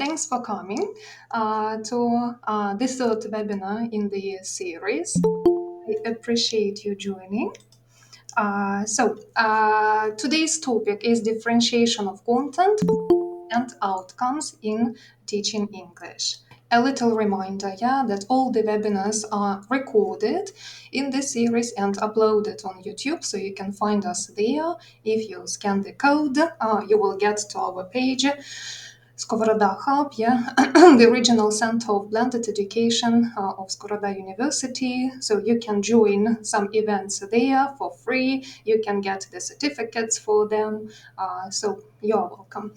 Thanks for coming to this third webinar in the series. I appreciate you joining. Today's topic is differentiation of content and outcomes in teaching English. A little reminder, that all the webinars are recorded in this series and uploaded on YouTube, so you can find us there. If you scan the code, you will get to our page. Sковорода-хаб, the regional center of blended education of Skovoroda University. So you can join some events there for free. You can get the certificates for them. So you're welcome.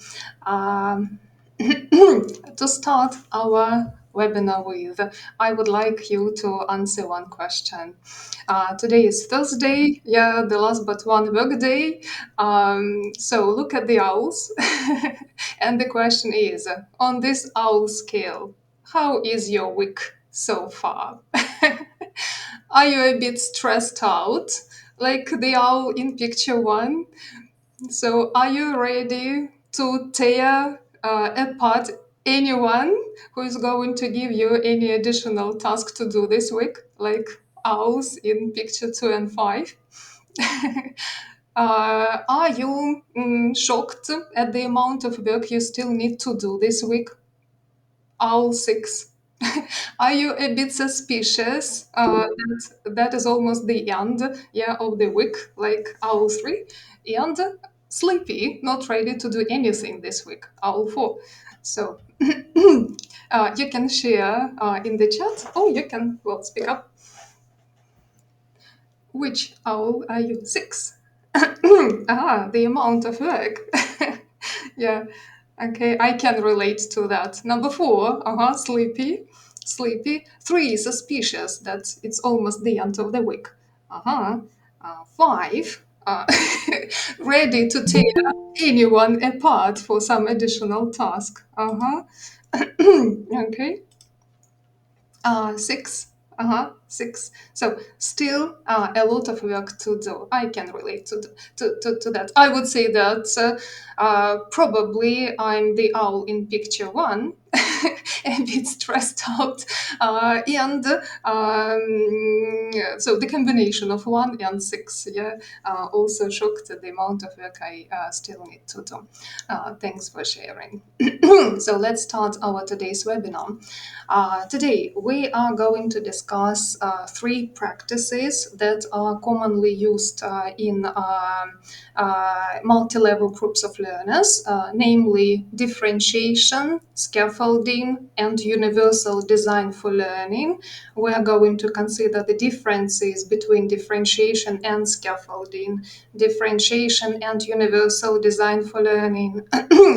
To start our webinar with, I would like you to answer one question. Today is Thursday, the last but one work day. So look at the owls. And the question is, on this owl scale, how is your week so far? Are you a bit stressed out, like the owl in picture one? So are you ready to tear apart anyone who is going to give you any additional task to do this week, like owls in picture 2 and 5? Are you shocked at the amount of work you still need to do this week? Owl 6. Are you a bit suspicious that is almost the end of the week, like Owl 3? And sleepy, not ready to do anything this week, Owl 4. So you can share in the chat, or you can, speak up. Which owl are you? 6. The amount of work. Yeah, okay, I can relate to that. Number 4, sleepy. 3, suspicious that it's almost the end of the week. 5, ready to tear anyone apart for some additional task. Okay. 6. 6. So still a lot of work to do. I can relate to that. I would say that probably I'm the owl in picture 1, a bit stressed out, and so the combination of 1 and 6, also shocked at the amount of work I still need to do. Thanks for sharing. So let's start our today's webinar. Today we are going to discuss 3 practices that are commonly used in multi-level groups of learners, namely differentiation, scaffolding, and universal design for learning. We are going to consider the differences between differentiation and scaffolding, differentiation and universal design for learning.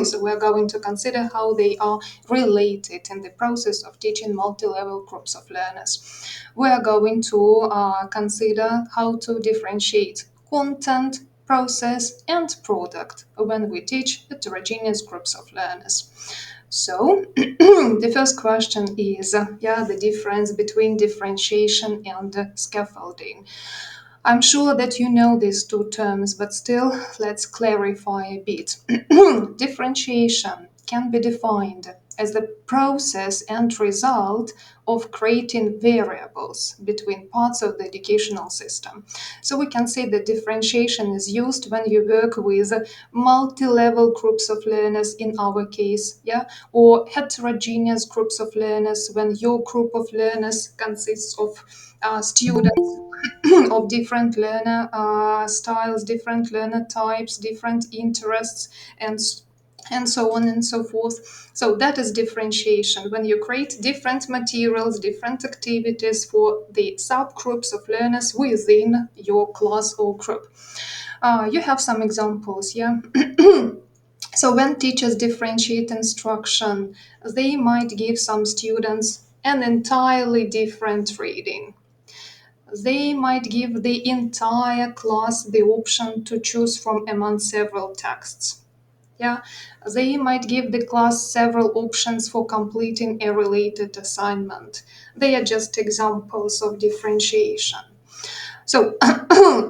So we're going to consider how they are related in the process of teaching multi-level groups of learners. We are going to consider how to differentiate content, process, and product when we teach heterogeneous groups of learners. So the first question is the difference between differentiation and scaffolding. I'm sure that you know these 2 terms, but still, let's clarify a bit. Differentiation can be defined as the process and result of creating variables between parts of the educational system. So we can say that differentiation is used when you work with multi-level groups of learners in our case, or heterogeneous groups of learners when your group of learners consists of students of different learner styles, different learner types, different interests, and so on and so forth. So that is differentiation, when you create different materials, different activities for the subgroups of learners within your class or group. You have some examples, So when teachers differentiate instruction, they might give some students an entirely different reading. They might give the entire class the option to choose from among several texts. They might give the class several options for completing a related assignment. They are just examples of differentiation. So,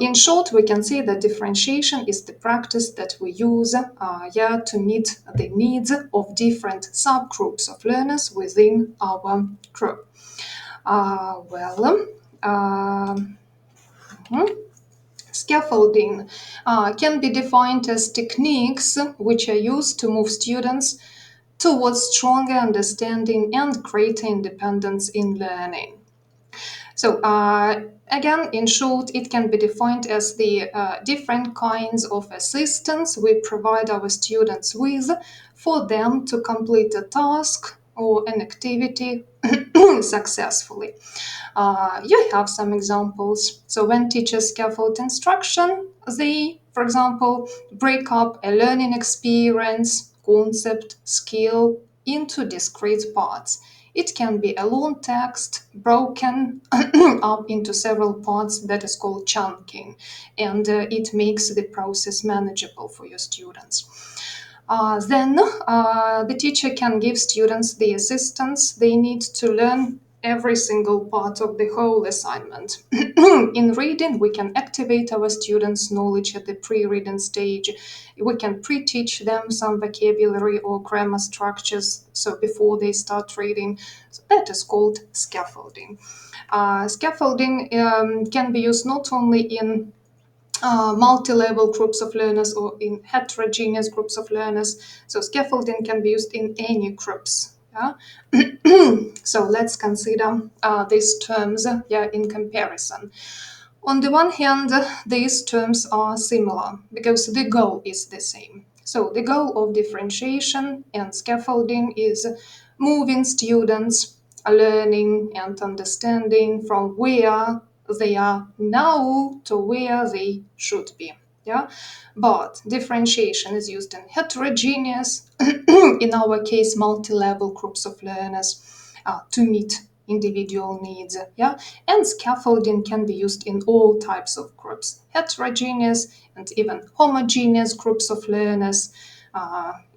in short, we can say that differentiation is the practice that we use to meet the needs of different subgroups of learners within our group. Uh, well, um, mhm. Scaffolding can be defined as techniques which are used to move students towards stronger understanding and greater independence in learning. So, again, in short, it can be defined as the different kinds of assistance we provide our students with for them to complete a task or an activity successfully. You have some examples. So, when teachers scaffold instruction, they, for example, break up a learning experience, concept, skill into discrete parts. It can be a long text broken up into several parts, that is called chunking, and it makes the process manageable for your students. Then the teacher can give students the assistance they need to learn every single part of the whole assignment. In reading, we can activate our students' knowledge at the pre-reading stage. We can pre-teach them some vocabulary or grammar structures so before they start reading. So that is called scaffolding. Scaffolding can be used not only in multi-level groups of learners or in heterogeneous groups of learners. So scaffolding can be used in any groups. Yeah? So let's consider these terms in comparison. On the one hand, these terms are similar because the goal is the same. So the goal of differentiation and scaffolding is moving students learning and understanding from where they are now to where they should be. Yeah, but differentiation is used in heterogeneous, in our case, multi-level groups of learners to meet individual needs. Yeah, and scaffolding can be used in all types of groups, heterogeneous and even homogeneous groups of learners.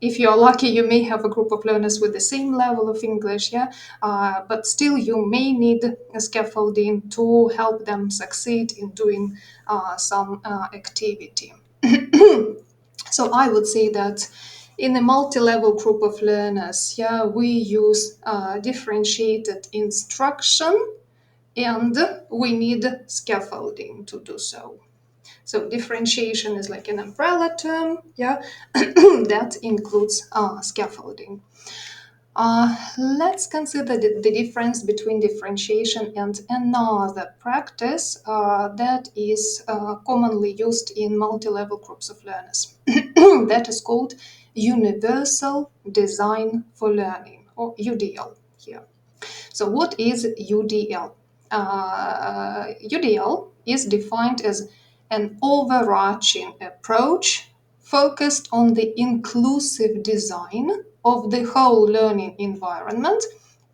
If you're lucky, you may have a group of learners with the same level of English, but still you may need a scaffolding to help them succeed in doing some activity. So I would say that in a multi-level group of learners, we use differentiated instruction and we need scaffolding to do so. So differentiation is like an umbrella term, that includes scaffolding. Let's consider the difference between differentiation and another practice that is commonly used in multi-level groups of learners. That is called Universal Design for Learning, or UDL here. So what is UDL? UDL is defined as an overarching approach focused on the inclusive design of the whole learning environment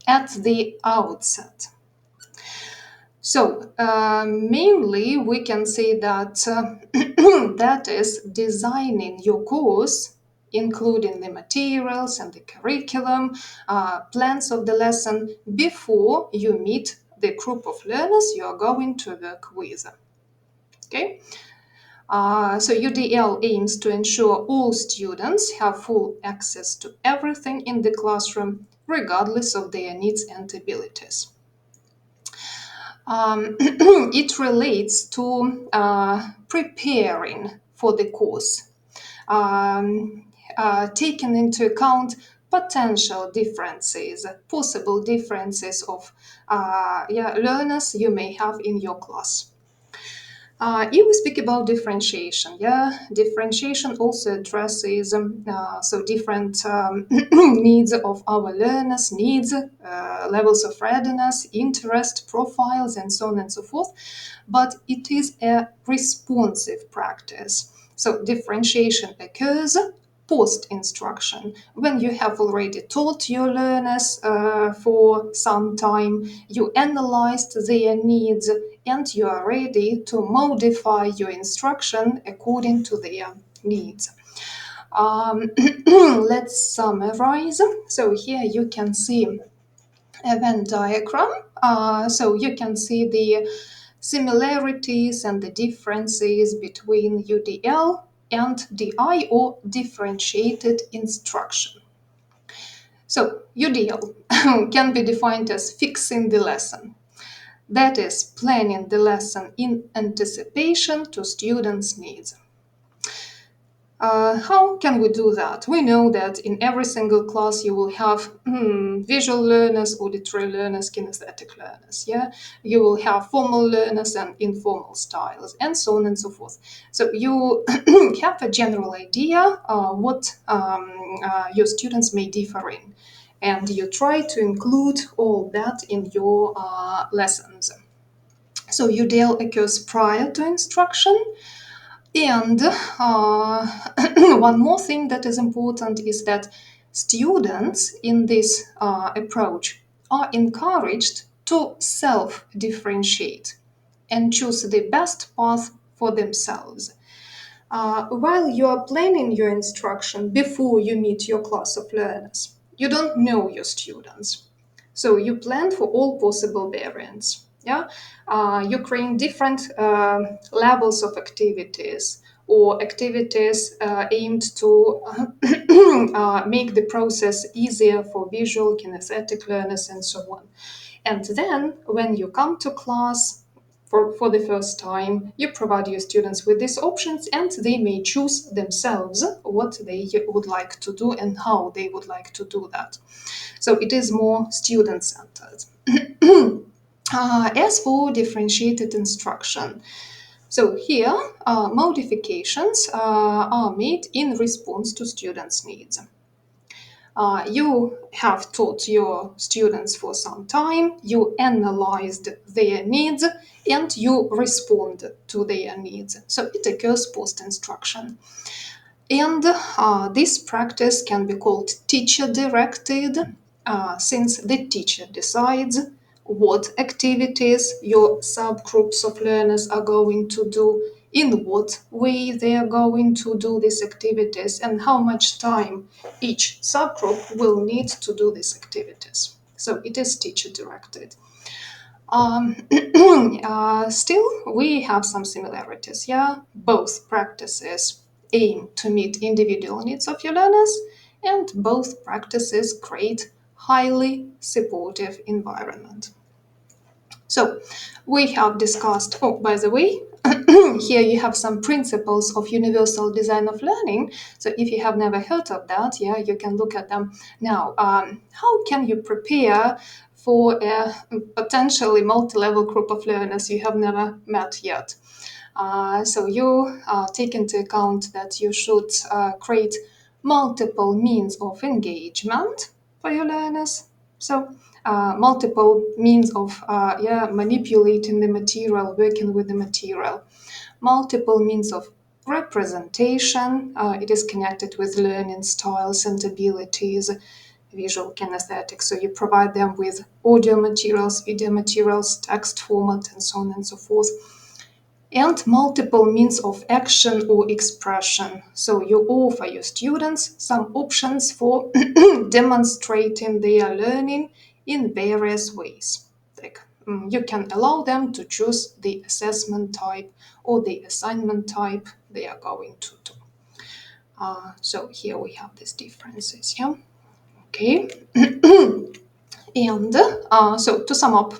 at the outset. So, mainly we can say that that is designing your course, including the materials and the curriculum, plans of the lesson before you meet the group of learners you are going to work with. Okay? So UDL aims to ensure all students have full access to everything in the classroom, regardless of their needs and abilities. It relates to preparing for the course, taking into account potential differences, possible differences of learners you may have in your class. If we speak about differentiation, differentiation also addresses different needs of our learners, needs, levels of readiness, interest, profiles, and so on and so forth. But it is a responsive practice. So differentiation occurs post-instruction, when you have already taught your learners for some time, you analyzed their needs, and you are ready to modify your instruction according to their needs. Let's summarize. So here you can see a Venn diagram. So you can see the similarities and the differences between UDL and DI, or differentiated instruction. So UDL can be defined as fixing the lesson. That is, planning the lesson in anticipation to students' needs. How can we do that? We know that in every single class you will have visual learners, auditory learners, kinesthetic learners. Yeah, you will have formal learners and informal styles, and so on and so forth. So you have a general idea what your students may differ in, and you try to include all that in your lessons. So UDL occurs prior to instruction. And one more thing that is important is that students in this approach are encouraged to self-differentiate and choose the best path for themselves. While you are planning your instruction before you meet your class of learners, you don't know your students. So you plan for all possible variants. Yeah, you create different levels of activities or activities aimed to make the process easier for visual, kinesthetic learners, and so on. And then when you come to class for the first time, you provide your students with these options, and they may choose themselves what they would like to do and how they would like to do that. So it is more student-centered. As for differentiated instruction, so here modifications are made in response to students' needs. You have taught your students for some time, you analyzed their needs, and you respond to their needs. So it occurs post-instruction. And this practice can be called teacher-directed, since the teacher decides what activities your subgroups of learners are going to do, in what way they are going to do these activities, and how much time each subgroup will need to do these activities. So it is teacher-directed. Still, we have some similarities. Yeah, both practices aim to meet individual needs of your learners, and both practices create highly supportive environment. So we have discussed, oh, by the way, here you have some principles of universal design of learning. So if you have never heard of that, yeah, you can look at them now. How can you prepare for a potentially multi-level group of learners you have never met yet? So you take into account that you should create multiple means of engagement for your learners. So multiple means of manipulating the material, working with the material. Multiple means of representation. It is connected with learning styles and abilities, visual kinesthetics. So you provide them with audio materials, video materials, text format, and so on and so forth. And multiple means of action or expression. So you offer your students some options for demonstrating their learning in various ways. Like you can allow them to choose the assessment type or the assignment type they are going to do. So here we have these differences. Yeah. Okay. And so to sum up,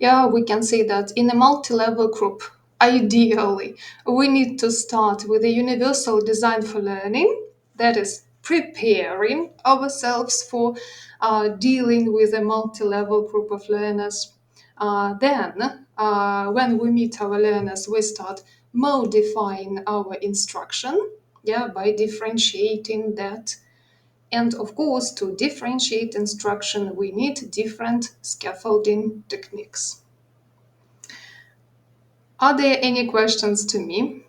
yeah, we can say that in a multi-level group, ideally, we need to start with a universal design for learning, that is preparing ourselves for dealing with a multi-level group of learners. Then, when we meet our learners, we start modifying our instruction, yeah, by differentiating that. And of course, to differentiate instruction, we need different scaffolding techniques. Are there any questions to me?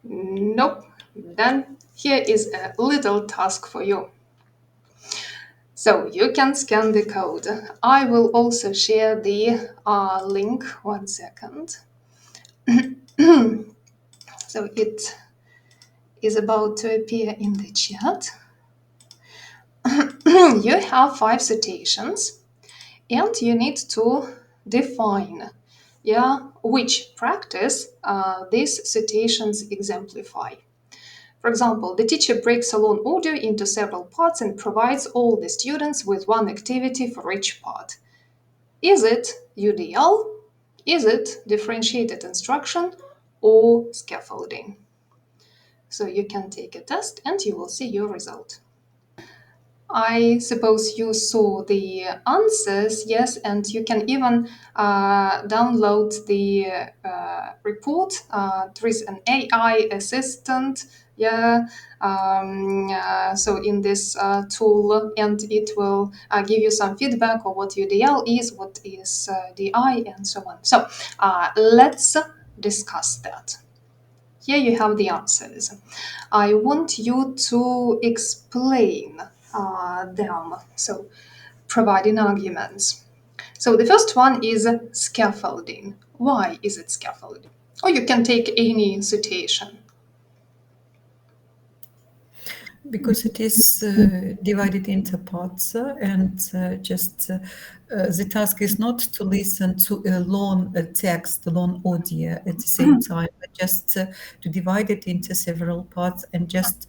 Nope. Then here is a little task for you. So you can scan the code. I will also share the link. 1 second. So it is about to appear in the chat. You have 5 citations, And you need to define, yeah, which practice these situations exemplify. For example, the teacher breaks a long audio into several parts and provides all the students with one activity for each part. Is it UDL? Is it differentiated instruction or scaffolding? So you can take a test and you will see your result. I suppose you saw the answers, yes, and you can even download the report. There is an AI assistant, yeah. So in this tool, and it will give you some feedback on what UDL is, what is DI, and so on. So let's discuss that. Here you have the answers. I want you to explain them, so providing arguments. So the first one is scaffolding. Why is it scaffolding? Or you can take any situation. Because it is divided into parts and just the task is not to listen to a long text, long audio at the same time, but just to divide it into several parts and just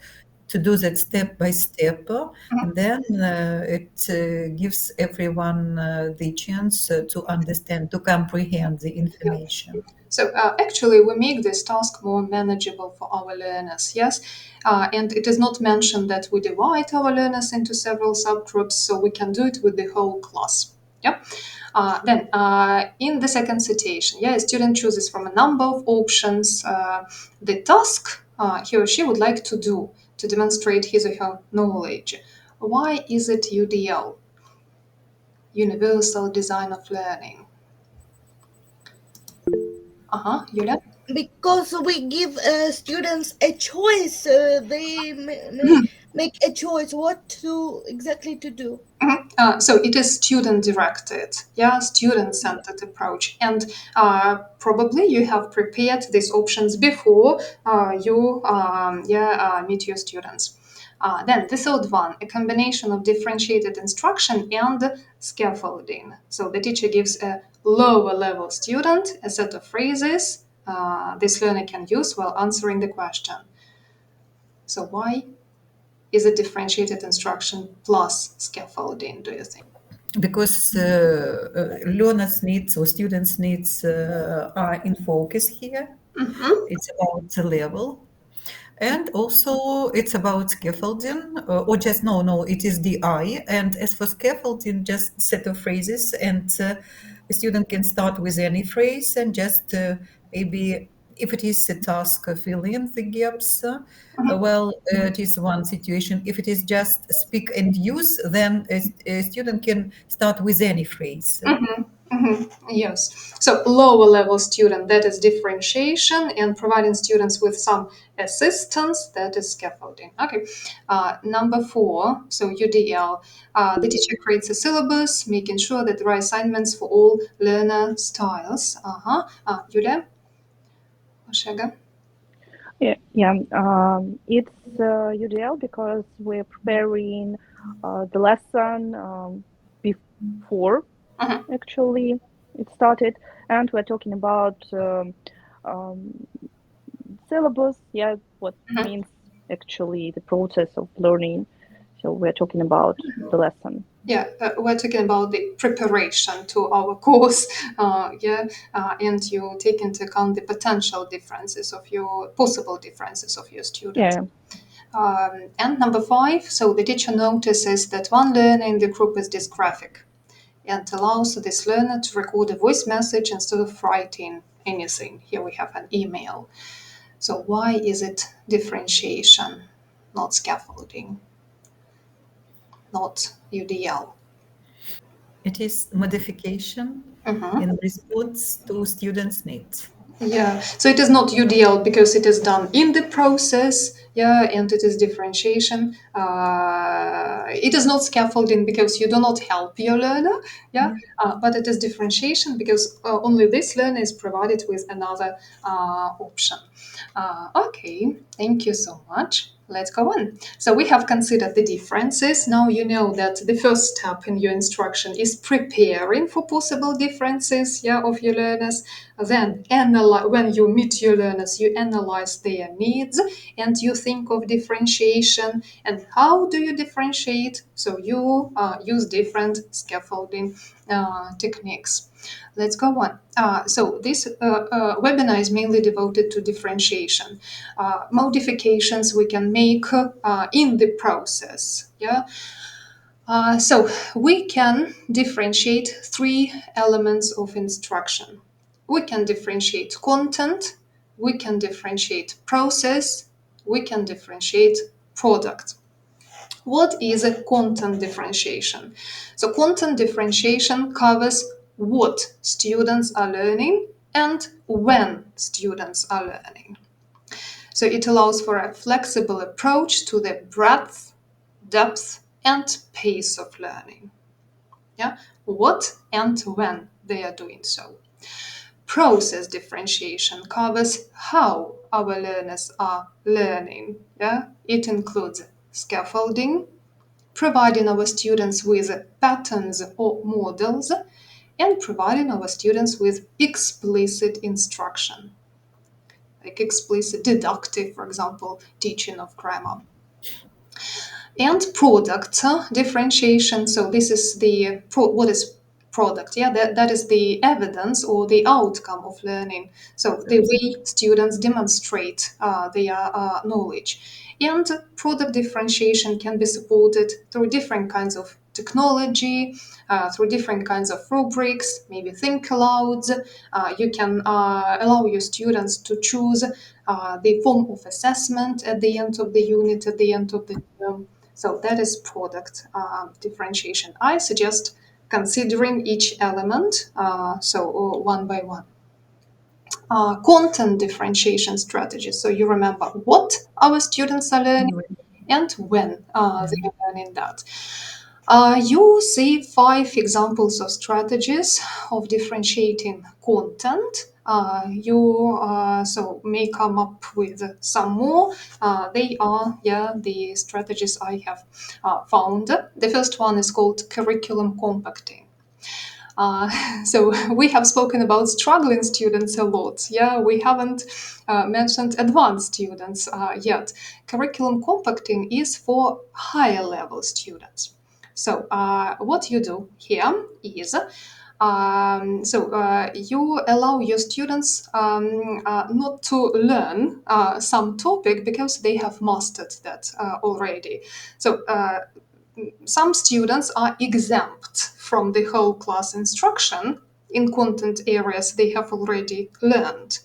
to do that step by step. And then it gives everyone the chance to understand, to comprehend the Yeah. information. So actually, we make this task more manageable for our learners, yes? And it is not mentioned that we divide our learners into several subgroups, so we can do it with the whole class. Yeah. Then, in the second situation, yeah, a student chooses from a number of options the task he or she would like to do to demonstrate his or her knowledge. Why is it UDL, Universal Design of Learning? Yulia? Because we give students a choice. They may make a choice what to exactly to do. So it is student directed, yeah, student centered approach, and probably you have prepared these options before you meet your students. Then the third one, a combination of differentiated instruction and scaffolding. So the teacher gives a lower level student a set of phrases this learner can use while answering the question. So why is it differentiated instruction plus scaffolding, do you think? Because learners' needs or students' needs are in focus here. It's about the level. And also, it's about scaffolding, or just no, it is the I. And as for scaffolding, just set of phrases, and a student can start with any phrase and just maybe, if it is a task, fill in the gaps. It is one situation. If it is just speak and use, then a student can start with any phrase. Yes. So lower level student, that is differentiation, and providing students with some assistance, that is scaffolding. Okay. Number four, so UDL, the teacher creates a syllabus, making sure that there are assignments for all learner styles. Yulia? Oshega? It's UDL because we're preparing the lesson before actually it started, and we're talking about um, syllabus. Yeah, what means actually the process of learning. So we're talking about the lesson. Yeah, we're talking about the preparation to our course, and you take into account the potential differences of your possible differences of your students. Yeah. And number five, so the teacher notices that one learner in the group is dysgraphic and allows this learner to record a voice message instead of writing anything. Here we have an email. So why is it differentiation, not scaffolding, not UDL? It is modification in response to students' needs. Yeah, so it is not UDL because it is done in the process, yeah, and it is differentiation. It is not scaffolding because you do not help your learner, yeah, but it is differentiation because only this learner is provided with another option. Okay, thank you so much. let's go on. So we have considered the differences. Now you know that the first step in your instruction is preparing for possible differences, of your learners. Then when you meet your learners, you analyze their needs and you think of differentiation. And how do you differentiate? So you use different scaffolding techniques. Let's go on. So this webinar is mainly devoted to differentiation. Modifications we can make in the process. So we can differentiate three elements of instruction. We can differentiate content, we can differentiate process, we can differentiate product. What is a content differentiation? So content differentiation covers what students are learning and when students are learning. So it allows for a flexible approach to the breadth, depth, and pace of learning. What and when they are doing so. Process differentiation covers how our learners are learning. It includes scaffolding, providing our students with patterns or models, and providing our students with explicit instruction, like explicit deductive, for example, teaching of grammar. And product differentiation. So this is the what is product? That is the evidence or the outcome of learning. So the way students demonstrate their knowledge. And product differentiation can be supported through different kinds of technology, through different kinds of rubrics, maybe think alouds. You can allow your students to choose the form of assessment at the end of the unit, at the end of the term. So that is product differentiation. I suggest considering each element, one by one. Content differentiation strategies. So you remember what our students are learning and when they are learning that. You see 5 examples of strategies of differentiating content. You may come up with some more. They are the strategies I have found. The first one is called curriculum compacting. So we have spoken about struggling students a lot. We haven't mentioned advanced students yet. Curriculum compacting is for higher level students. So what you do here is you allow your students not to learn some topic because they have mastered that already. So some students are exempt from the whole class instruction in content areas they have already learned.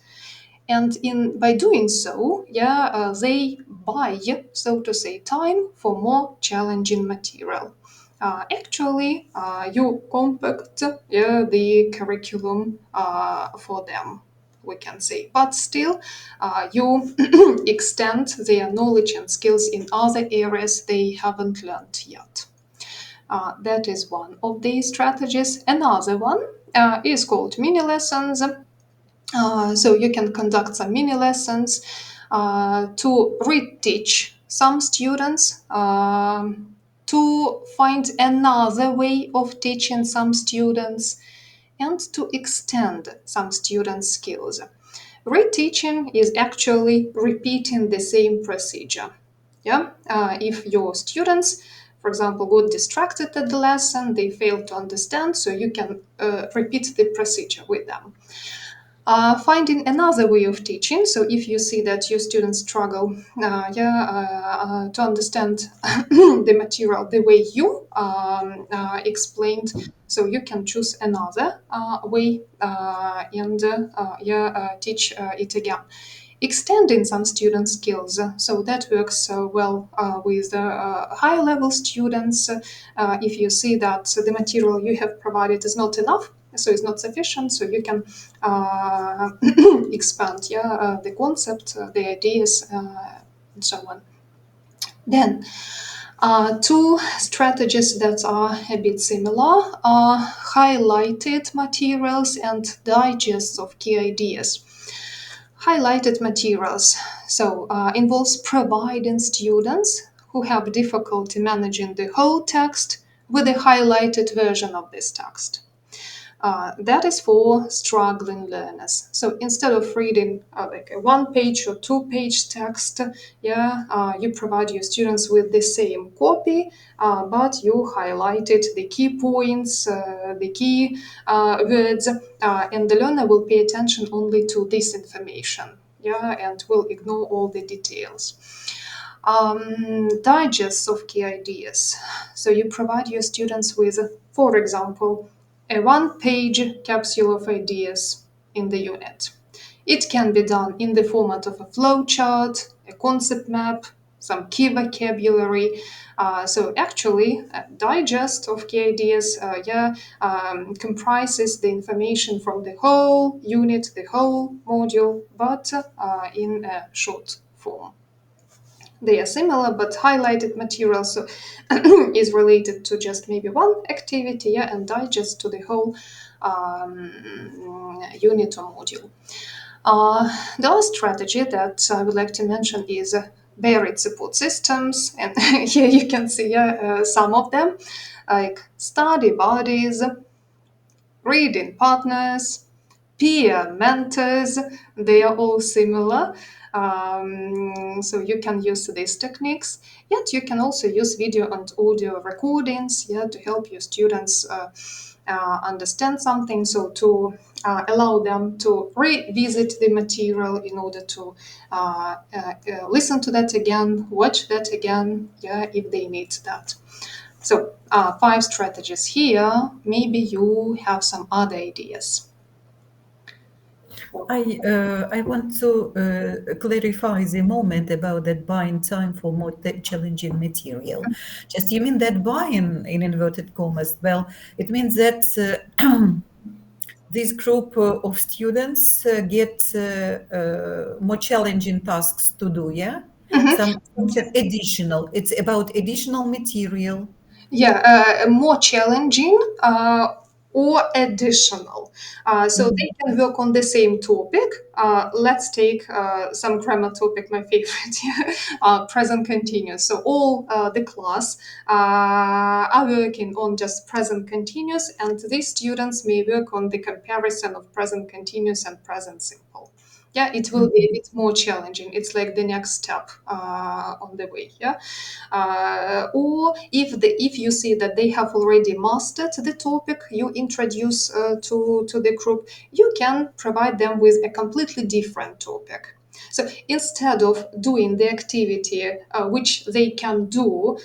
And by doing so, they buy, so to say, time for more challenging material. Actually, you compact the curriculum for them, we can say. But still, you extend their knowledge and skills in other areas they haven't learned yet. That is one of the strategies. Another one is called mini lessons. So you can conduct some mini lessons to reteach some students, to find another way of teaching some students, and to extend some students' skills. Reteaching is actually repeating the same procedure. If your students, for example, got distracted at the lesson, they failed to understand, so you can repeat the procedure with them. Finding another way of teaching. So if you see that your students struggle to understand the material the way you explained, so you can choose another way and teach it again. Extending some student skills. So that works well with higher level students. If you see that the material you have provided is not enough, so it's not sufficient, so you can expand the concept, the ideas, and so on. Then, 2 strategies that are a bit similar are highlighted materials and digests of key ideas. Highlighted materials. So involves providing students who have difficulty managing the whole text with a highlighted version of this text. That is for struggling learners. So instead of reading like a 1 page or 2 page text, you provide your students with the same copy, but you highlighted the key points, the key words, and the learner will pay attention only to this information, and will ignore all the details. Digests of key ideas. So you provide your students with, for example, a 1 page capsule of ideas in the unit. It can be done in the format of a flowchart, a concept map, some key vocabulary. So actually, a digest of key ideas comprises the information from the whole unit, the whole module, but in a short form. They are similar, but highlighted material so is related to just maybe one activity, and digest to the whole unit or module. The last strategy that I would like to mention is varied support systems, and here you can see some of them, like study buddies, reading partners, peer mentors. They are all similar. So you can use these techniques. Yet you can also use video and audio recordings, to help your students understand something. So to allow them to revisit the material in order to listen to that again, watch that again, if they need that. So 5 strategies here. Maybe you have some other ideas. I want to clarify the moment about that buying time for more challenging material. Just you mean that buying in inverted commas? Well, it means that this group of students get more challenging tasks to do. Yeah, something additional. It's about additional material. More challenging or additional. So they can work on the same topic. Let's take some grammar topic, my favorite, present continuous. So all the class are working on just present continuous, and these students may work on the comparison of present continuous and present simple. It will be a bit more challenging. It's like the next step on the way. Or if you see that they have already mastered the topic you introduce to the group, you can provide them with a completely different topic. So instead of doing the activity which they can do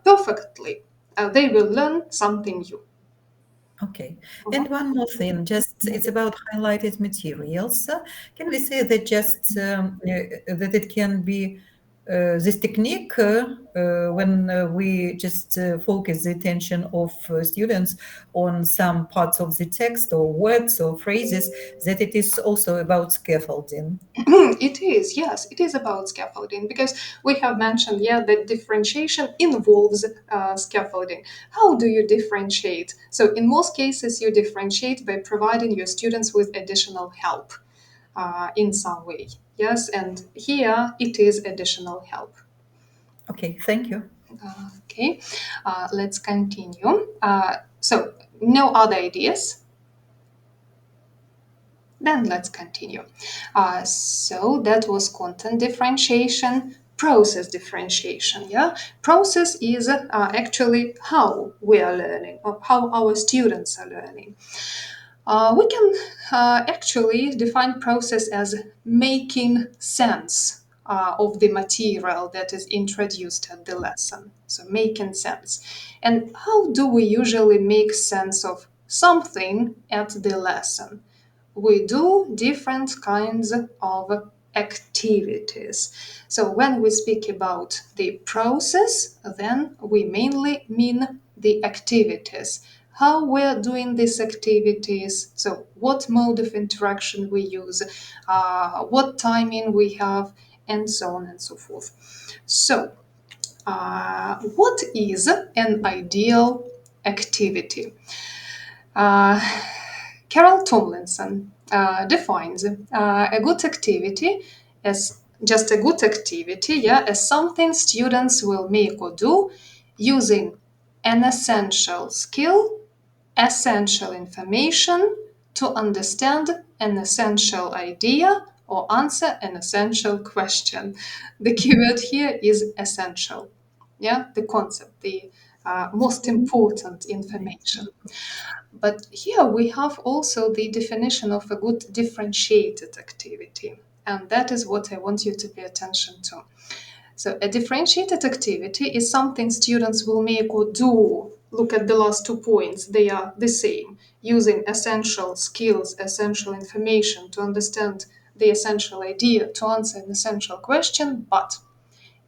perfectly, they will learn something new. Okay. And one more thing, just it's about highlighted materials. Can we say that just that it can be this technique when we just focus the attention of students on some parts of the text or words or phrases, that it is also about scaffolding? It is, yes, it is about scaffolding because we have mentioned, that differentiation involves scaffolding. How do you differentiate? So, in most cases, you differentiate by providing your students with additional help in some way. Yes, and here it is additional help. Okay, thank you. Okay, let's continue. So, no other ideas? Then let's continue. So that was content differentiation, process differentiation. Process is actually how we are learning, or how our students are learning. We can actually define process as making sense of the material that is introduced at the lesson. So making sense. And how do we usually make sense of something at the lesson? We do different kinds of activities. So when we speak about the process, then we mainly mean the activities. How we're doing these activities, so what mode of interaction we use, what timing we have, and so on and so forth. So, what is an ideal activity? Carol Tomlinson defines a good activity as just a good activity, yeah, as something students will make or do using an essential skill, essential information to understand an essential idea or answer an essential question. The keyword here is essential. Yeah, the concept, the most important information. But here we have also the definition of a good differentiated activity. And that is what I want you to pay attention to. So, a differentiated activity is something students will make or do. Look at the last 2 points, they are the same. Using essential skills, essential information to understand the essential idea, to answer an essential question, but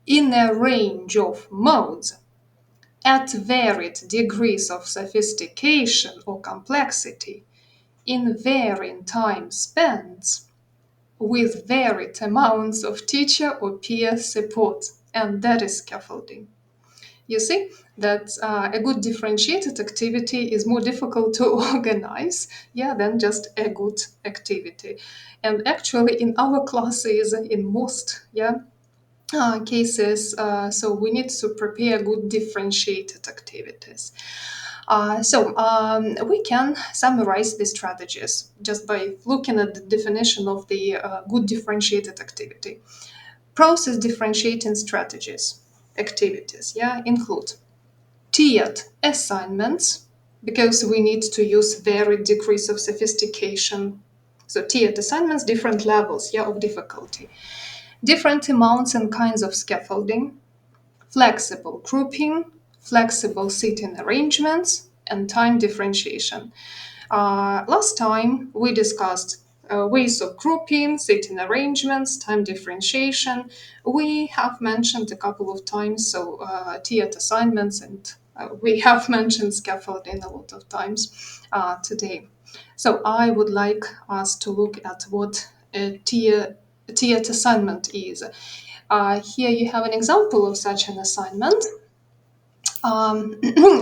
in a range of modes at varied degrees of sophistication or complexity, in varying time spans, with varied amounts of teacher or peer support, and that is scaffolding. You see that a good differentiated activity is more difficult to organize, yeah, than just a good activity. And actually, in our classes, in most, yeah, cases, so we need to prepare good differentiated activities. We can summarize the strategies just by looking at the definition of the good differentiated activity. Process differentiating strategies, activities, yeah, include tiered assignments, because we need to use varied degrees of sophistication. So tiered assignments, different levels, yeah, of difficulty, different amounts and kinds of scaffolding, flexible grouping, flexible seating arrangements, and time differentiation. Last time we discussed ways of grouping, seating arrangements, time differentiation. We have mentioned a couple of times, so tiered assignments, and we have mentioned scaffolding a lot of times today. So I would like us to look at what a tiered assignment is. Here you have an example of such an assignment.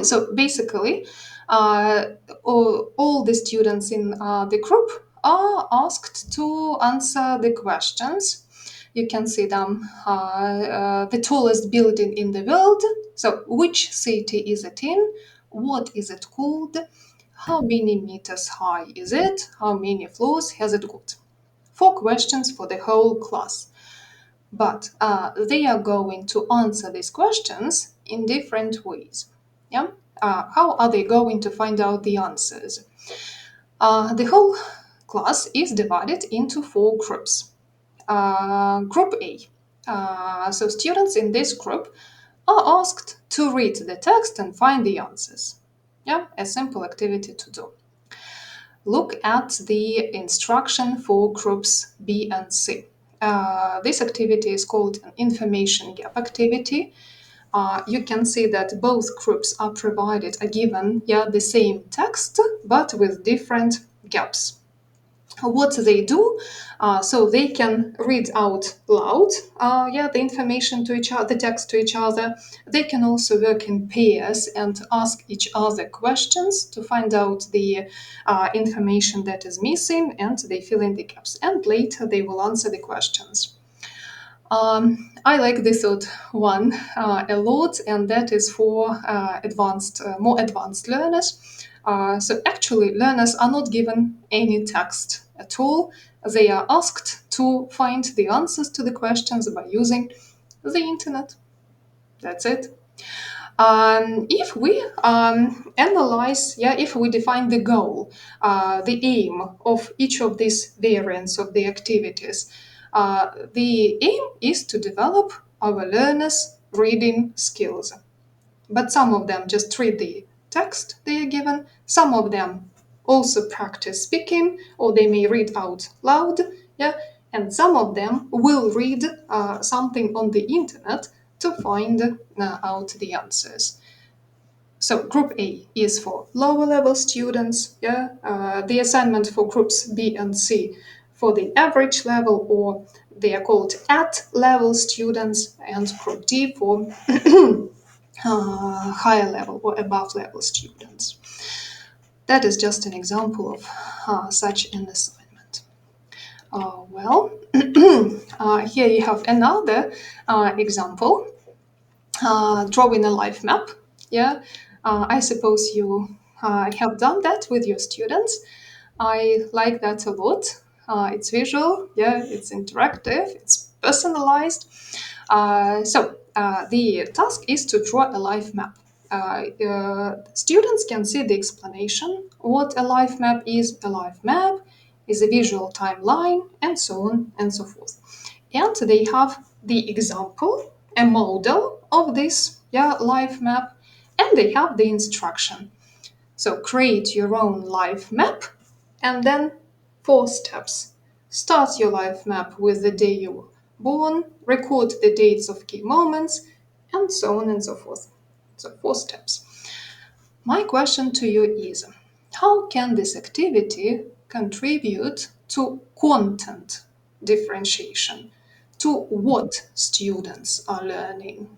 So basically, uh, all the students in the group are asked to answer the questions. You can see them. The tallest building in the world. So, which city is it in? What is it called? How many meters high is it? How many floors has it got? 4 questions for the whole class. But they are going to answer these questions in different ways. Yeah. How are they going to find out the answers? The whole class is divided into 4 groups. Group A. So students in this group are asked to read the text and find the answers. Yeah, a simple activity to do. Look at the instruction for groups B and C. This activity is called an information gap activity. You can see that both groups are provided, are given, yeah, the same text, but with different gaps. What they do, so they can read out loud, yeah, the information to each other, the text to each other. They can also work in pairs and ask each other questions to find out the information that is missing, and they fill in the gaps. And later they will answer the questions. I like the third one a lot, and that is for more advanced learners. So actually, learners are not given any text at all. They are asked to find the answers to the questions by using the internet. That's it. If we analyze, yeah, if we define the goal, the aim of each of these variants of the activities, the aim is to develop our learners' reading skills. But some of them just read the text they are given, some of them also practice speaking, or they may read out loud, yeah, and some of them will read something on the internet to find out the answers. So group A is for lower level students, yeah. The assignment for groups B and C for the average level, or they are called at level students, and group D for higher level or above level students. That is just an example of such an assignment. Well, here you have another example. Drawing a life map. Yeah, I suppose you have done that with your students. I like that a lot. It's visual, yeah, it's interactive, it's personalized. The task is to draw a life map. Students can see the explanation what a life map is. A life map is a visual timeline, and so on and so forth. And they have the example, a model of this life map, and they have the instruction. So create your own life map, and then 4 steps. Start your life map with the day you were born, record the dates of key moments, and so on and so forth. So 4 steps. My question to you is, how can this activity contribute to content differentiation? To what students are learning?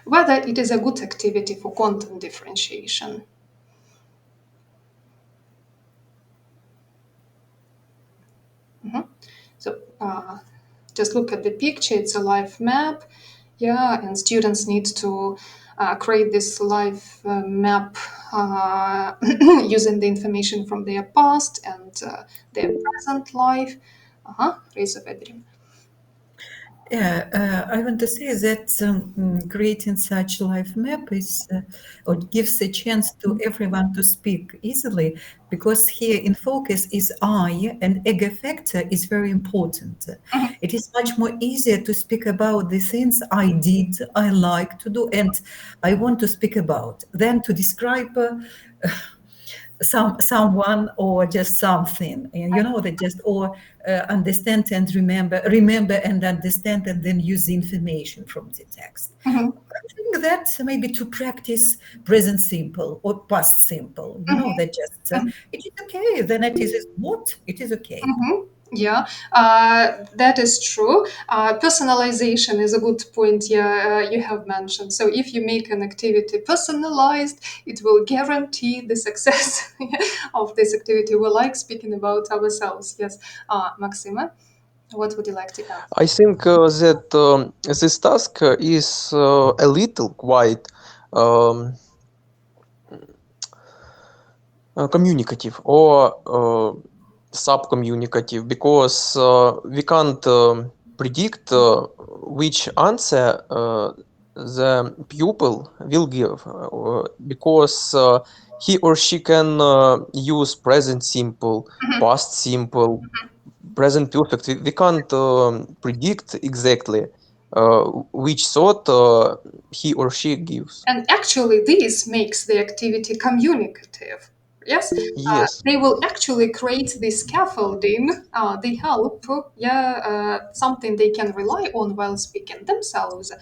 Whether it is a good activity for content differentiation. So just look at the picture, it's a life map. Yeah, and students need to create this life map using the information from their past and their present life. Raise of Edrim. Yeah, I want to say that creating such life map is or gives a chance to everyone to speak easily, because here in focus is I, and ego factor is very important. It is much more easier to speak about the things I did, I like to do, and I want to speak about than to describe someone or just something, and that just or understand and remember and understand, and then use the information from the text. I think that maybe to practice present simple or past simple, that just it is okay, then it is what it is okay. Yeah, that is true. Personalization is a good point. Yeah, you have mentioned. So if you make an activity personalized, it will guarantee the success of this activity. We like speaking about ourselves. Yes, Maxima, what would you like to add? I think that this task is a little quite um, communicative or subcommunicative, because we can't predict which answer the pupil will give, because he or she can use present simple, past simple, present perfect. We can't predict exactly which thought he or she gives. And actually, this makes the activity communicative. Yes, Yes. they will actually create this scaffolding. They help, something they can rely on while speaking themselves.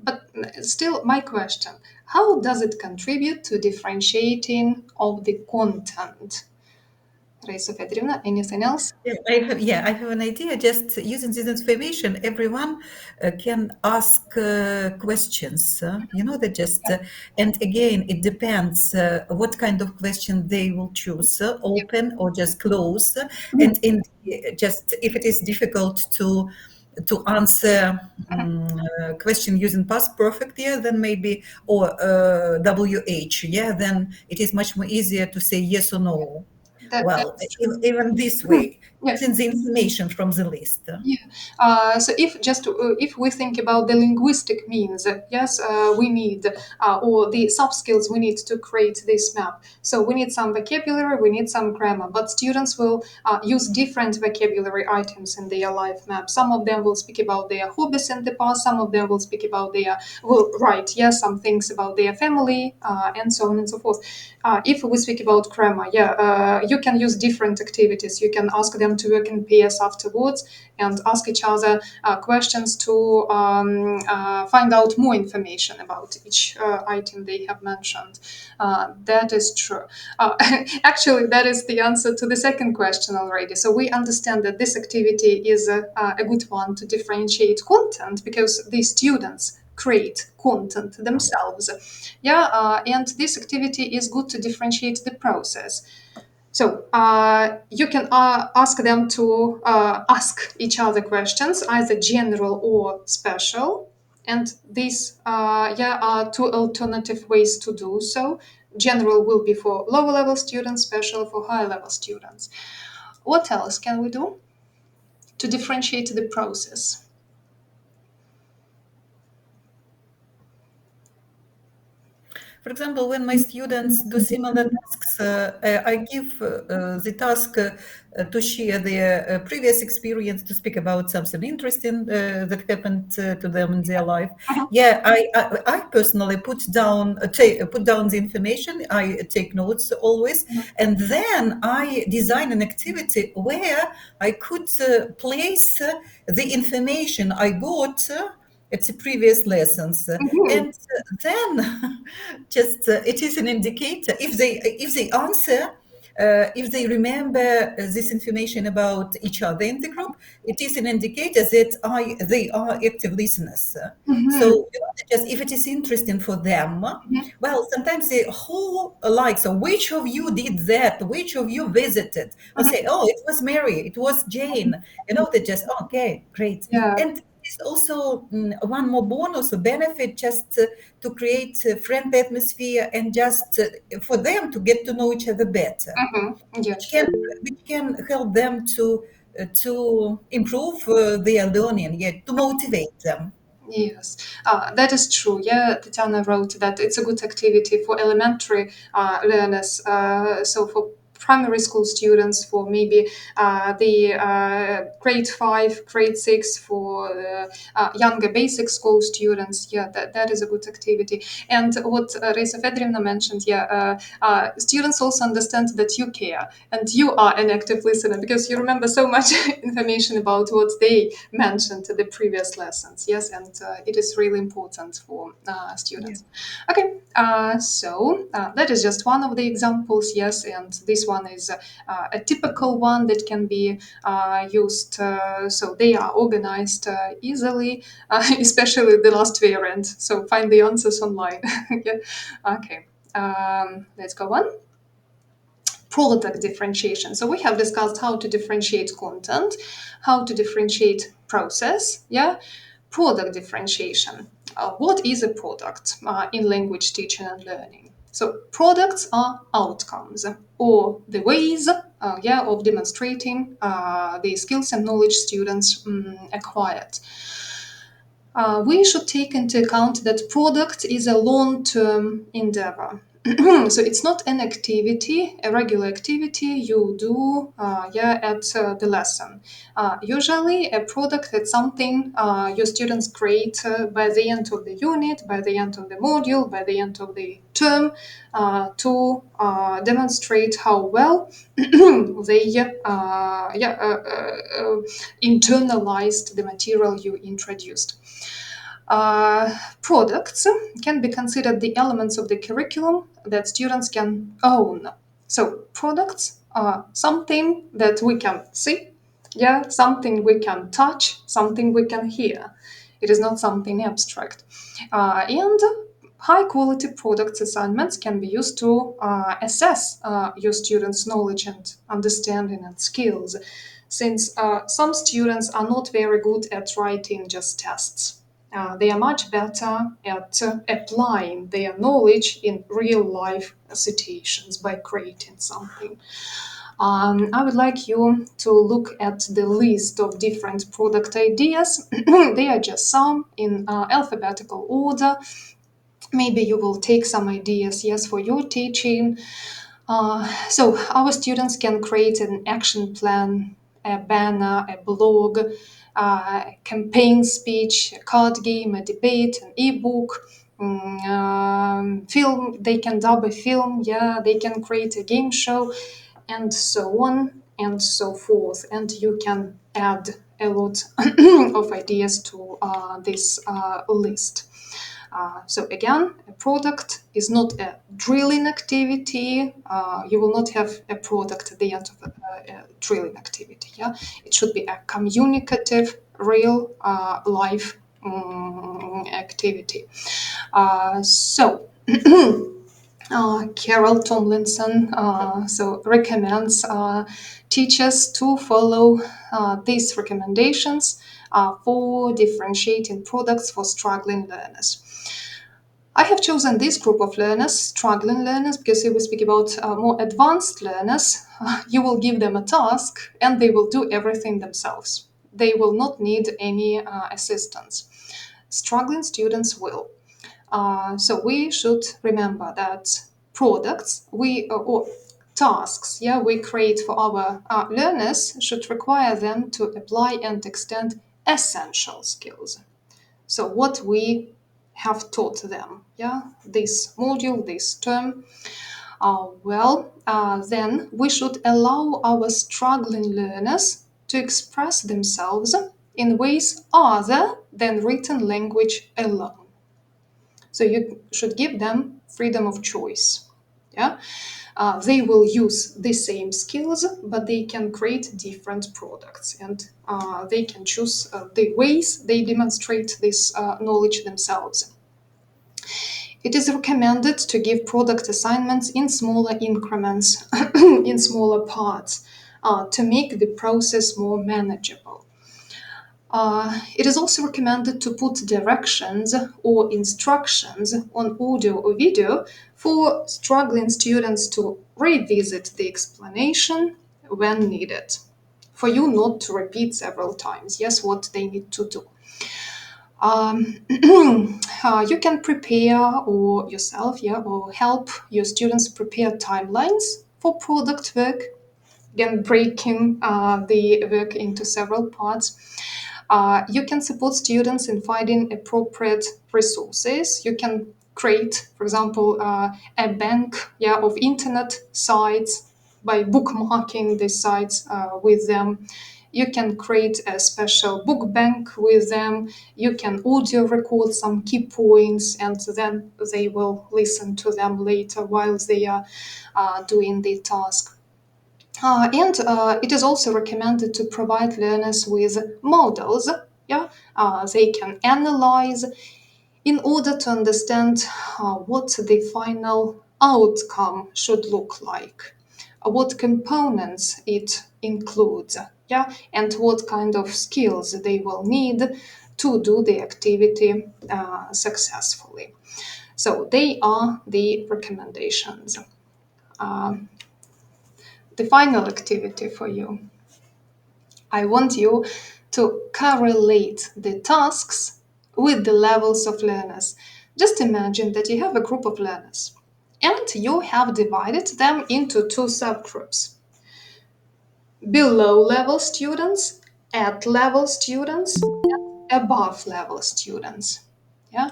But still, my question: how does it contribute to differentiating of the content? Raisa Fedorivna, anything else? I have an idea. Just using this information, everyone can ask questions. That just and again, it depends what kind of question they will choose, open or just close. And in just if it is difficult to answer question using past perfect, then maybe, or WH, then it is much more easier to say yes or no. Well, That's true. even this way, Yeah. using the information from the list. Yeah. So if we think about the linguistic means, yes, we need or the soft skills we need to create this map. So we need some vocabulary, we need some grammar, but students will use different vocabulary items in their life map. Some of them will speak about their hobbies in the past. Some of them will speak about will write, yes, some things about their family, and so on and so forth. If we speak about grammar, you can use different activities. You can ask them to work in pairs afterwards and ask each other questions to find out more information about each item they have mentioned. That is true. Actually, that is the answer to the second question already. So we understand that this activity is a good one to differentiate content, because the students create content themselves. And this activity is good to differentiate the process. So you can ask them to ask each other questions, either general or special. And these are two alternative ways to do so. General will be for lower level students, special for higher level students. What else can we do to differentiate the process? For example, when my students do similar tasks, I give the task to share their previous experience, to speak about something interesting that happened to them in their life. Yeah, I personally put down the information. I take notes always, and then I design an activity where I could place the information I got. It's the previous lessons, and then just it is an indicator if they answer, if they remember this information about each other in the group, it is an indicator that they are active listeners. So just if it is interesting for them, well, sometimes they who likes, so which of you did that, which of you visited, or say, oh, it was Mary, it was Jane, they just, okay, great. Yeah. And it's also one more bonus or benefit, just to create a friend atmosphere, and just for them to get to know each other better, Yes. which can help them to improve their learning, to motivate them. Yes, that is true. Yeah, Tatiana wrote that it's a good activity for elementary learners. So for primary school students, for maybe the grade 5, grade 6, for younger basic school students. Yeah, that is a good activity. And what Reisa Fedorivna mentioned, students also understand that you care and you are an active listener because you remember so much information about what they mentioned in the previous lessons. Yes, and it is really important for students. Yeah. Okay, so that is just one of the examples. Yes, and this one is a typical one that can be used. So they are organized easily, especially the last variant. So find the answers online. Yeah. Okay. Let's go on. Product differentiation. So we have discussed how to differentiate content, how to differentiate process. Yeah. Product differentiation. What is a product in language teaching and learning? So products are outcomes or the ways of demonstrating the skills and knowledge students acquired. We should take into account that product is a long-term endeavor. So it's not an activity, a regular activity you do at the lesson. Usually a product is something your students create by the end of the unit, by the end of the module, by the end of the term to demonstrate how well they internalized the material you introduced. Products can be considered the elements of the curriculum that students can own. So products are something that we can see, something we can touch, something we can hear. It is not something abstract. And high quality products assignments can be used to assess your students' knowledge and understanding and skills, since some students are not very good at writing just tests. They are much better at applying their knowledge in real life situations by creating something. I would like you to look at the list of different product ideas. They are just some in alphabetical order. Maybe you will take some ideas, yes, for your teaching. So our students can create an action plan, a banner, a blog, a campaign speech, a card game, a debate, an ebook, film. They can dub a film, they can create a game show, and so on and so forth. And you can add a lot of ideas to this list. So again, a product is not a drilling activity. You will not have a product at the end of a drilling activity. Yeah, it should be a communicative, real life activity. So Carol Tomlinson recommends teachers to follow these recommendations for differentiating products for struggling learners. I have chosen this group of learners, struggling learners, because if we speak about more advanced learners, you will give them a task and they will do everything themselves. They will not need any assistance. Struggling students will. So we should remember that products or tasks we create for our learners should require them to apply and extend essential skills. So what we have taught them, this module, this term, then we should allow our struggling learners to express themselves in ways other than written language alone. So you should give them freedom of choice. Yeah, they will use the same skills, but they can create different products, and they can choose the ways they demonstrate this knowledge themselves. It is recommended to give product assignments in smaller increments, in smaller parts, to make the process more manageable. It is also recommended to put directions or instructions on audio or video for struggling students to revisit the explanation when needed, for you not to repeat several times, what they need to do. You can prepare or yourself, or help your students prepare timelines for product work, again breaking the work into several parts. You can support students in finding appropriate resources. You can create, for example, a bank of internet sites by bookmarking these sites with them. You can create a special book bank with them. You can audio record some key points, and then they will listen to them later while they are doing the task. It is also recommended to provide learners with models. They can analyze in order to understand what the final outcome should look like, what components it includes, and what kind of skills they will need to do the activity successfully. So they are the recommendations. The final activity for you. I want you to correlate the tasks with the levels of learners. Just imagine that you have a group of learners and you have divided them into two subgroups: below level students, at level students, and above level students. Yeah,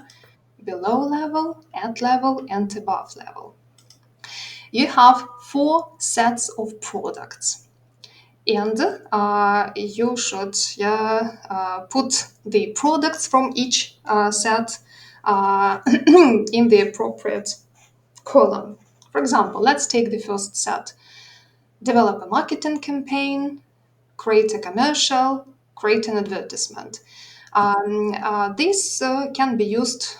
below level, at level, and above level. You have 4 sets of products. And you should put the products from each set in the appropriate column. For example, let's take the first set. Develop a marketing campaign, create a commercial, create an advertisement. This can be used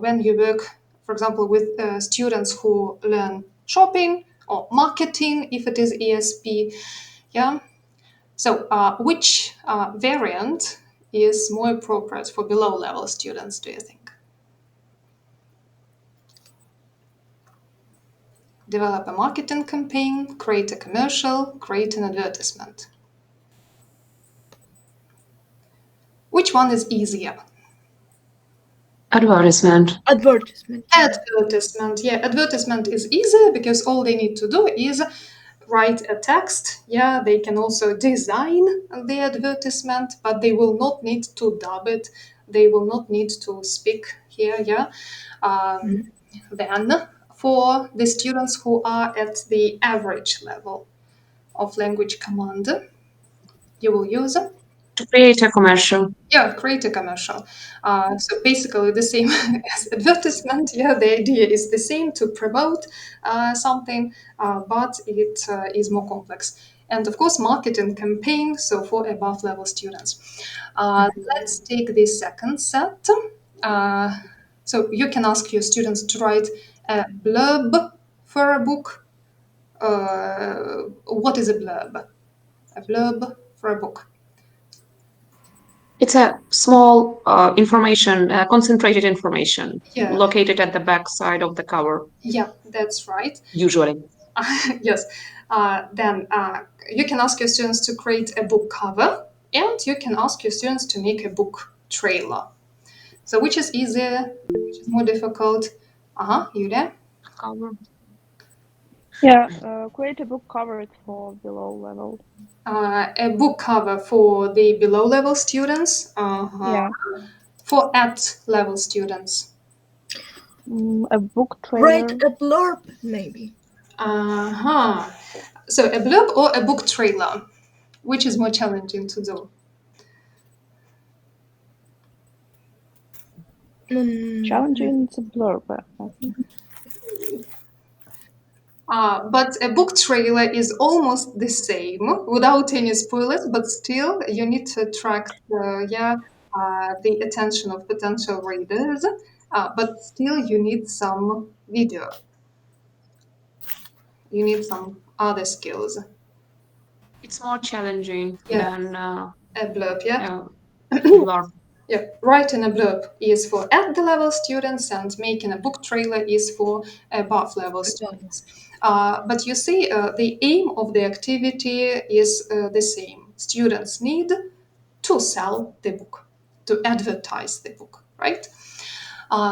when you work, for example, with students who learn shopping or marketing, if it is ESP. Yeah, so, which variant is more appropriate for below level students, do you think? Develop a marketing campaign, create a commercial, create an advertisement. Which one is easier? Advertisement. Advertisement. Advertisement. Yeah, advertisement is easier because all they need to do is write a text. Yeah, they can also design the advertisement, but they will not need to dub it. They will not need to speak here. Yeah. Then for the students who are at the average level of language command, you will use To create a commercial. create a commercial. So basically the same as advertisement. Yeah, the idea is the same, to promote something, but it is more complex. And of course, marketing campaign, so for above level students. Let's take the second set. So you can ask your students to write A blurb for a book. What is a blurb? A blurb for a book. It's a small information, concentrated information Yeah. located at the back side of the cover. Yeah, that's right. Usually. Yes. Then you can ask your students to create a book cover, and you can ask your students to make a book trailer. So which is easier? Which is more difficult? Yulia? Cover. Yeah, create a book cover it's for below level. A book cover for the below level students. Yeah. For at level students. A book trailer. Write a blurb, maybe. So a blurb or a book trailer, which is more challenging to do? Challenging is a blurb, I think. But a book trailer is almost the same without any spoilers, but still you need to attract the attention of potential readers, but still you need some video. You need some other skills. It's more challenging Yeah. than A blurb, yeah? blurb. Yeah, writing a blurb is for at the level students, and making a book trailer is for above level students. But you see, the aim of the activity is the same. Students need to sell the book, to advertise the book, right?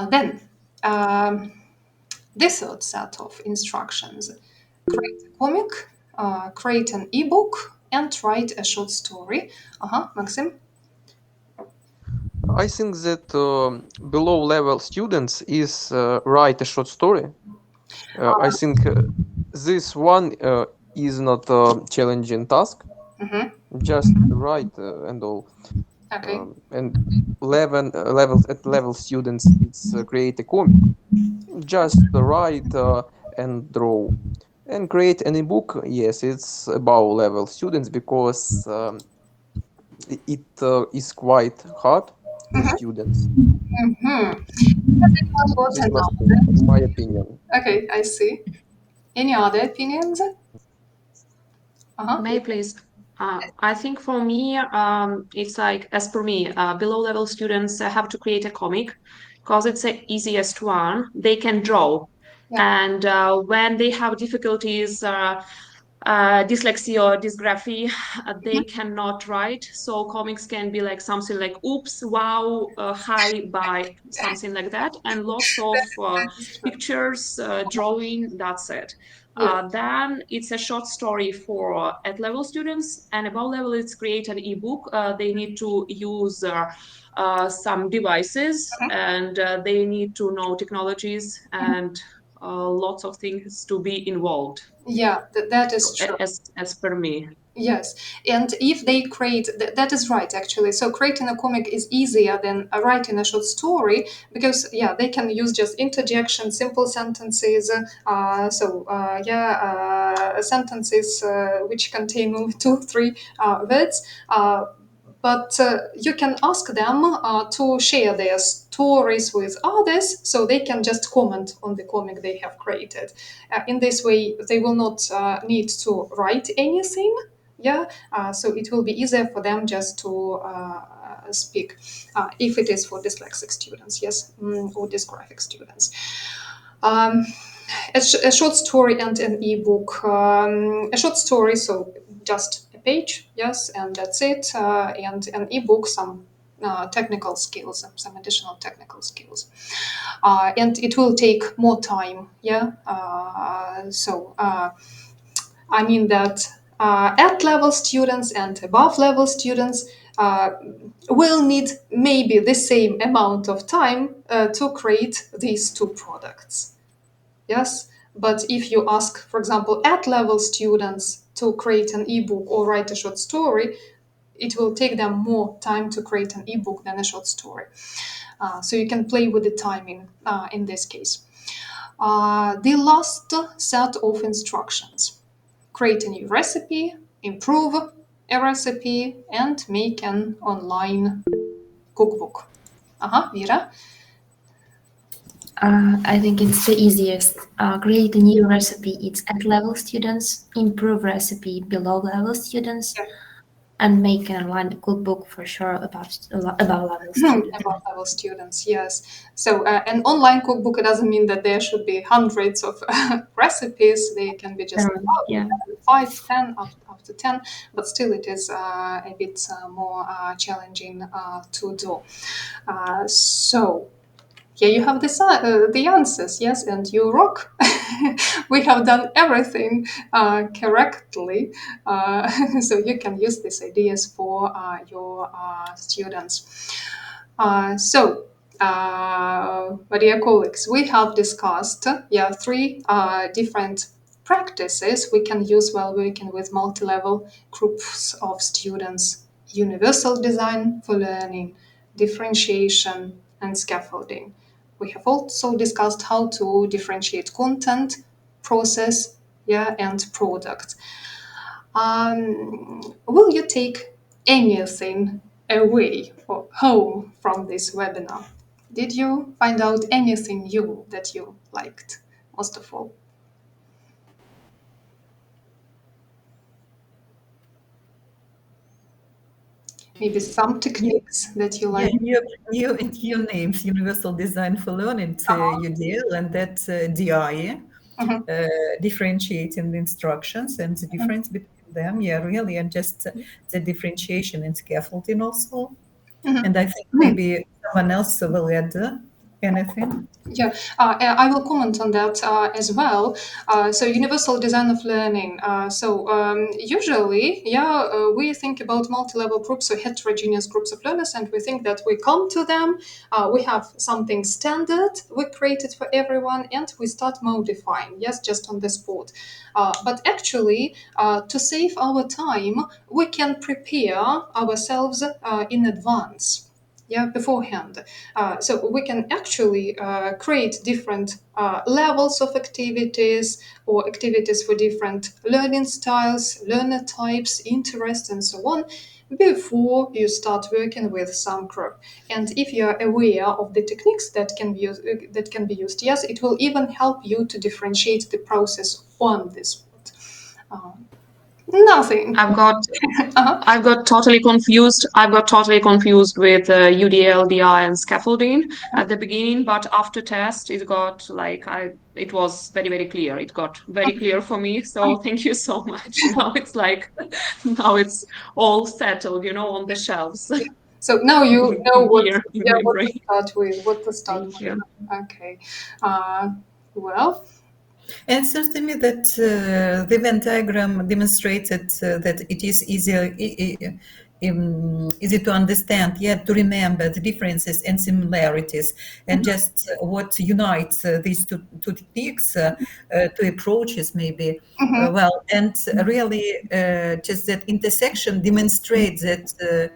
Then, the third set of instructions: create a comic, create an ebook, and write a short story. Maxim? I think that below level students is write a short story. I think this one is not a challenging task. Just write and all. Okay. And levels at level students, it's create a comic. Just write and draw. And create an ebook. Yes, it's above level students because it is quite hard for students. This must be my opinion. Okay, I see. Any other opinions? May I please? I think for me, it's like, as per me, below level students have to create a comic because it's the easiest one. They can draw. Yeah. And when they have difficulties, dyslexia or dysgraphia, they cannot write. So comics can be like something like oops, wow, hi, bye, something like that. And lots of pictures, drawing, that's it. Then it's a short story for at level students, and above level it's create an ebook. They need to use some devices, and they need to know technologies and lots of things to be involved. Yeah, that is true. As per me. Yes, and if they create, that is right actually. So creating a comic is easier than writing a short story because they can use just interjection, simple sentences. Sentences which contain only 2-3 words. But you can ask them to share their stories with others so they can just comment on the comic they have created. In this way, they will not need to write anything. So it will be easier for them just to speak if it is for dyslexic students, or dysgraphic students. A short story and an ebook. A short story, so just a page, and that's it. And an ebook, some technical skills, some additional technical skills. And it will take more time, I mean that at level students and above level students will need maybe the same amount of time to create these two products. Yes, but if you ask, for example, at level students to create an ebook or write a short story, it will take them more time to create an ebook than a short story. So you can play with the timing in this case. The last set of instructions: create a new recipe, improve a recipe, and make an online cookbook. Vera? I think it's the easiest. Create a new recipe, it's at level students, improve recipe below level students, and make an online cookbook for sure above level students. Above level students, yes. So an online cookbook doesn't mean that there should be hundreds of recipes. They can be just Yeah. 5, 10, up to 10, but still it is a bit more challenging to do. So here you have the answers, yes, and you rock. We have done everything correctly, so you can use these ideas for your students. My dear colleagues, we have discussed 3 different practices we can use while working with multi-level groups of students: universal design for learning, differentiation, and scaffolding. We have also discussed how to differentiate content, process, and product. Will you take anything away or home from this webinar? Did you find out anything new that you liked most of all? Maybe some techniques that you Yeah, like? new names, Universal Design for Learning, UDL, and that's DI, Mhm. differentiating the instructions and the difference between them. Yeah, really, and just the differentiation in scaffolding also. And I think maybe someone else will add anything. Yeah, I will comment on that as well. So, universal design of learning. Usually, we think about multi-level groups or heterogeneous groups of learners, and we think that we come to them, we have something standard we created for everyone, and we start modifying. Yes, just on the spot. But actually, to save our time, we can prepare ourselves in advance, beforehand. So we can actually create different levels of activities or activities for different learning styles, learner types, interests, and so on before you start working with some group. And if you are aware of the techniques that can be used, yes, it will even help you to differentiate the process on the spot. Nothing. I've got totally confused. I've got totally confused with UDL, DI, and scaffolding at the beginning, but after test, it got like it was very, very clear. It got very clear for me. So thank you so much. Now it's like now it's all settled, on the shelves So now you know here in my what to brain. start with. What to start Thank with. you. Okay. Well, And it seems to me that the Venn diagram demonstrated that it is easy to understand, to remember the differences and similarities, and just what unites these two techniques, two approaches, maybe. And really, just that intersection demonstrates that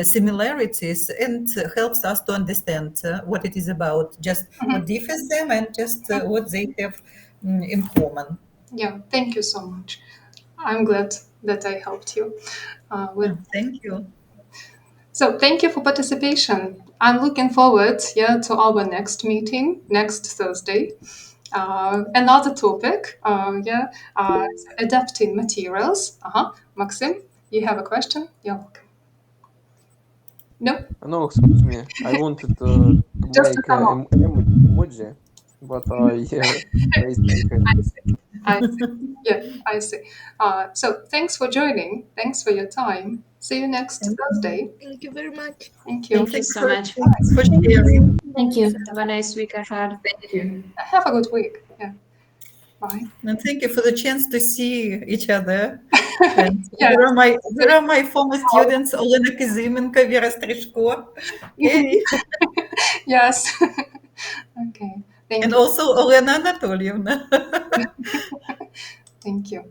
similarities and helps us to understand what it is about, just what differs them and just what they have in common. yeah, thank you so much. I'm glad that I helped you with. Thank you. So thank you for participation. I'm looking forward, to our next meeting next Thursday. Another topic, adapting materials. Maxim, you have a question? You're welcome. No, No, excuse me. I wanted to just to make come on. emoji, but I raised my hand. I see. Yeah, I see. So thanks for joining. Thanks for your time. See you next Thursday. Thank you very much. Thank you. Thank you so much. Thanks for Thank sharing. you. Thank you. Have a nice week ahead. Have a good week. Yeah. Bye. And thank you for the chance to see each other. And Yeah. there are my former students, Olena Kizimenko, Vera Strishko. Hey. Yes. Okay. Thank And you. also Olena Anatolievna. Thank you.